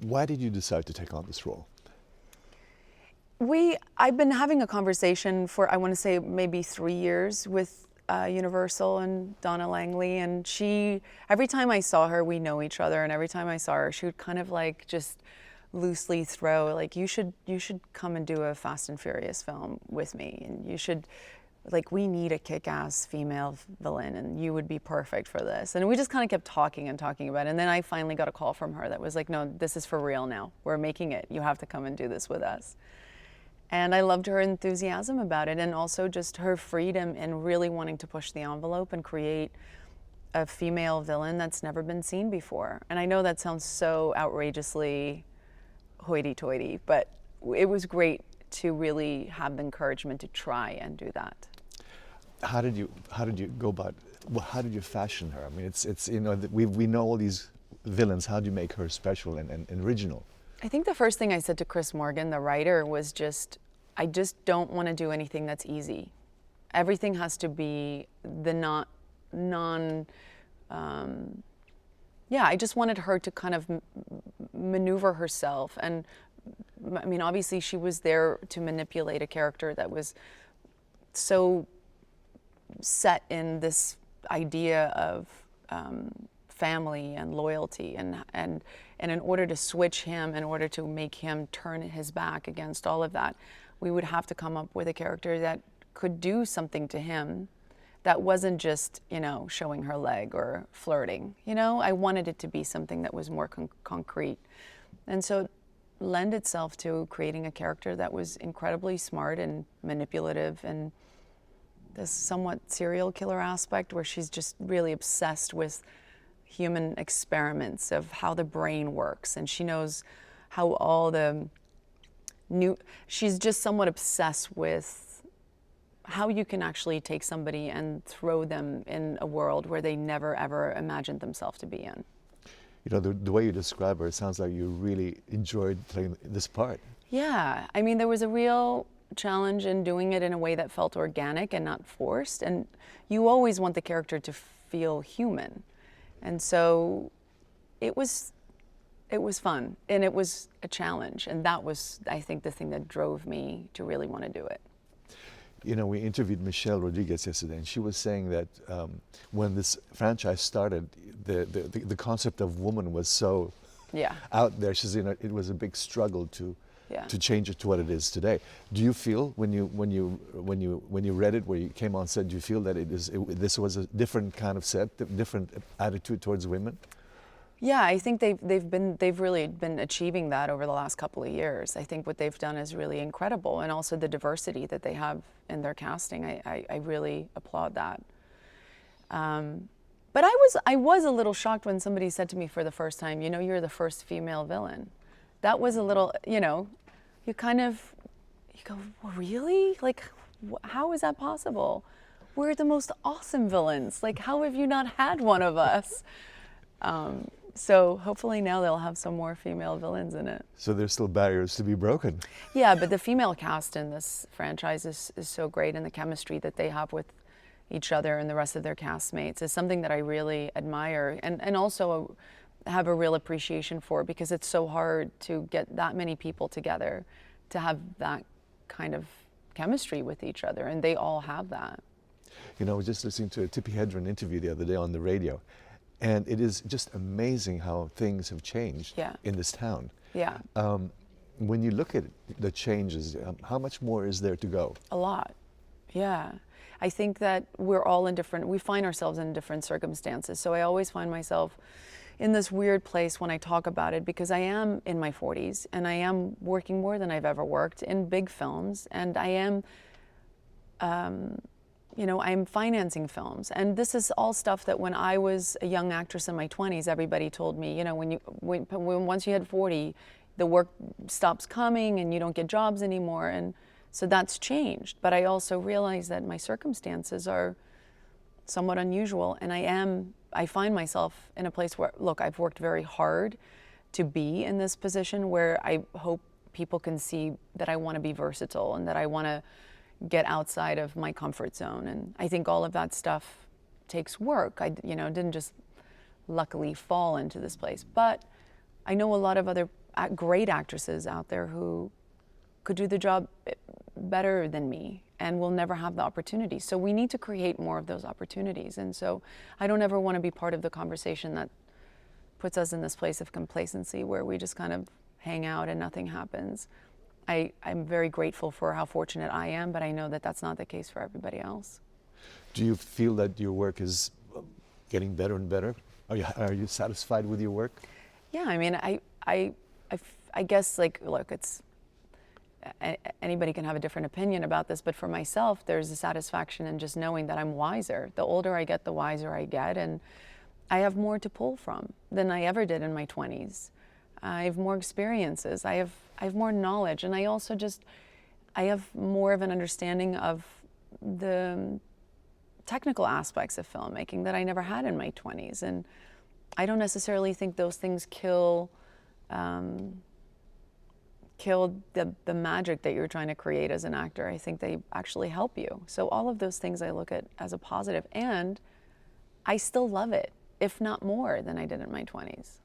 Why did you decide to take on this role? I've been having a conversation for, I want to say, maybe 3 years with Universal and Donna Langley, and every time I saw her, we know each other, and every time I saw her, she would kind of like just loosely throw, like, you should come and do a Fast and Furious film with me, and you should, like, we need a kick-ass female villain, and you would be perfect for this. And we just kind of kept talking and talking about it, and then I finally got a call from her that was like, no, this is for real now. We're making it. You have to come and do this with us. And I loved her enthusiasm about it, and also just her freedom in really wanting to push the envelope and create a female villain that's never been seen before. And I know that sounds so outrageously hoity-toity, but it was great to really have the encouragement to try and do that. How did you go about? Well, how did you fashion her? I mean, it's you know, we know all these villains. How do you make her special and original? I think the first thing I said to Chris Morgan, the writer, was I just don't want to do anything that's easy. Everything has to be the I just wanted her to kind of maneuver herself. And I mean, obviously she was there to manipulate a character that was so set in this idea of family and loyalty, and in order to switch him, in order to make him turn his back against all of that, we would have to come up with a character that could do something to him that wasn't just, you know, showing her leg or flirting. You know, I wanted it to be something that was more concrete. And so it lent itself to creating a character that was incredibly smart and manipulative, and this somewhat serial killer aspect where she's just really obsessed with human experiments of how the brain works, and she knows how all the she's just somewhat obsessed with how you can actually take somebody and throw them in a world where they never ever imagined themselves to be in. You know, the way you describe her, it sounds like you really enjoyed playing this part. Yeah, I mean, there was a real challenge in doing it in a way that felt organic and not forced, and you always want the character to feel human. And so it was fun, and it was a challenge, and that was, I think, the thing that drove me to really want to do it. You know, we interviewed Michelle Rodriguez yesterday, and she was saying that when this franchise started, the concept of woman was so out there. She said, you know, it was a big struggle to change it to what it is today. Do you feel when you read it, where you came on set, do you feel that this was a different kind of set, different attitude towards women? Yeah, I think they've really been achieving that over the last couple of years. I think what they've done is really incredible, and also the diversity that they have in their casting. I really applaud that. But I was a little shocked when somebody said to me for the first time, you know, you're the first female villain. That was a little, you know, you go, well, really? Like, how is that possible? We're the most awesome villains. Like, how have you not had one of us? So hopefully now they'll have some more female villains in it. So there's still barriers to be broken. Yeah, but the female cast in this franchise is so great, and the chemistry that they have with each other and the rest of their castmates is something that I really admire, and also have a real appreciation for, because it's so hard to get that many people together to have that kind of chemistry with each other, and they all have that. You know, I was just listening to a Tippi Hedren interview the other day on the radio, and it is just amazing how things have changed in this town. Yeah. When you look at the changes, how much more is there to go? A lot, yeah. I think that we find ourselves in different circumstances. So I always find myself in this weird place when I talk about it, because I am in my 40s, and I am working more than I've ever worked in big films, and I am, you know, I'm financing films. And this is all stuff that when I was a young actress in my 20s, everybody told me, you know, once you hit 40, the work stops coming and you don't get jobs anymore. And so that's changed. But I also realize that my circumstances are somewhat unusual, and I find myself in a place where, look, I've worked very hard to be in this position where I hope people can see that I want to be versatile and that I want to get outside of my comfort zone. And I think all of that stuff takes work. You know, didn't just luckily fall into this place. But I know a lot of other great actresses out there who could do the job better than me and will never have the opportunity. So we need to create more of those opportunities. And so I don't ever want to be part of the conversation that puts us in this place of complacency where we just kind of hang out and nothing happens. I'm very grateful for how fortunate I am, but I know that that's not the case for everybody else. Do you feel that your work is getting better and better? Are you satisfied with your work? Yeah, I mean, I guess, like, look, it's, anybody can have a different opinion about this, but for myself, there's a satisfaction in just knowing that I'm wiser. The older I get, the wiser I get, and I have more to pull from than I ever did in my 20s. I have more experiences, I have more knowledge, and I also just, I have more of an understanding of the technical aspects of filmmaking that I never had in my 20s. And I don't necessarily think those things kill the magic that you're trying to create as an actor. I think they actually help you. So all of those things I look at as a positive, and I still love it, if not more than I did in my 20s.